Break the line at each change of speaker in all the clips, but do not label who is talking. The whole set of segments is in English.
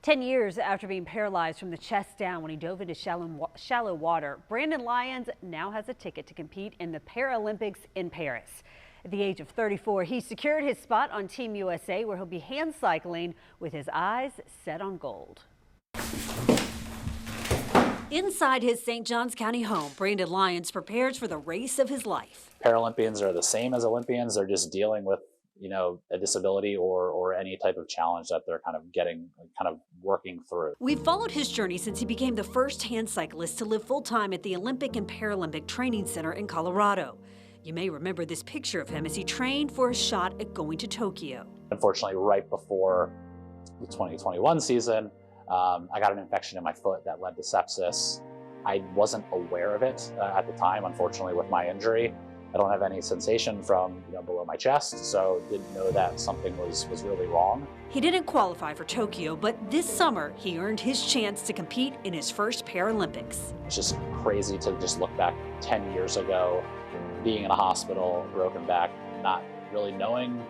10 years after being paralyzed from the chest down when he dove into shallow water, Brandon Lyons now has a ticket to compete in the Paralympics in Paris. At the age of 34, he secured his spot on Team USA, where he'll be hand cycling with his eyes set on gold. Inside his St. Johns County home, Brandon Lyons prepares for the race of his life.
Paralympians are the same as Olympians. They're just dealing with, a disability or any type of challenge that they're kind of working through.
We've followed his journey since he became the first hand cyclist to live full-time at the Olympic and Paralympic Training Center in Colorado. You may remember this picture of him as he trained for a shot at going to Tokyo.
Unfortunately, right before the 2021 season, I got an infection in my foot that led to sepsis. I wasn't aware of it at the time, unfortunately, with my injury. I don't have any sensation from below my chest, so didn't know that something was really wrong.
He didn't qualify for Tokyo, but this summer he earned his chance to compete in his first Paralympics.
It's just crazy to just look back 10 years ago, being in a hospital, broken back, not really knowing,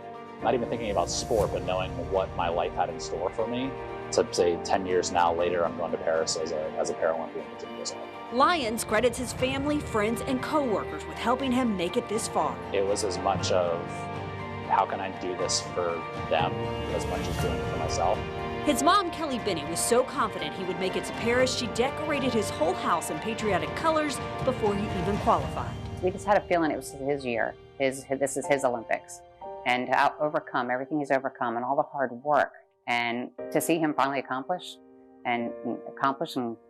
not even thinking about sport, but knowing what my life had in store for me. To say 10 years now later, I'm going to Paris as a Paralympian for 10 years old.
Lyons credits his family, friends, and co-workers with helping him make it this far.
It was as much of, how can I do this for them, as much as doing it for myself.
His mom, Kelly Binney, was so confident he would make it to Paris, she decorated his whole house in patriotic colors before he even qualified.
We just had a feeling it was his year. This is his Olympics. And to overcome everything he's overcome and all the hard work, and to see him finally accomplish and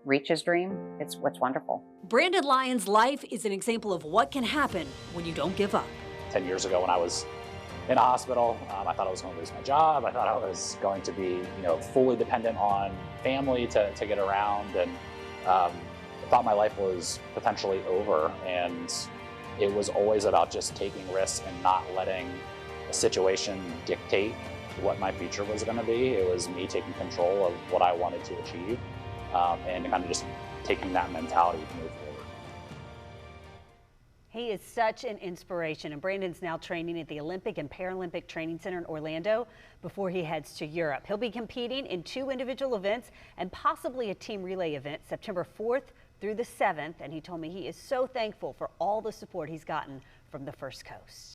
reach his dream, it's wonderful.
Brandon Lyons' life is an example of what can happen when you don't give up.
10 years ago when I was in a hospital, I thought I was going to lose my job. I thought I was going to be fully dependent on family to get around, and I thought my life was potentially over. And it was always about just taking risks and not letting a situation dictate what my future was going to be. It was me taking control of what I wanted to achieve, and kind of just taking that mentality to move forward.
He is such an inspiration, and Brandon's now training at the Olympic and Paralympic Training Center in Orlando before he heads to Europe. He'll be competing in 2 individual events and possibly a team relay event September 4th through the 7th, and he told me he is so thankful for all the support he's gotten from the First Coast.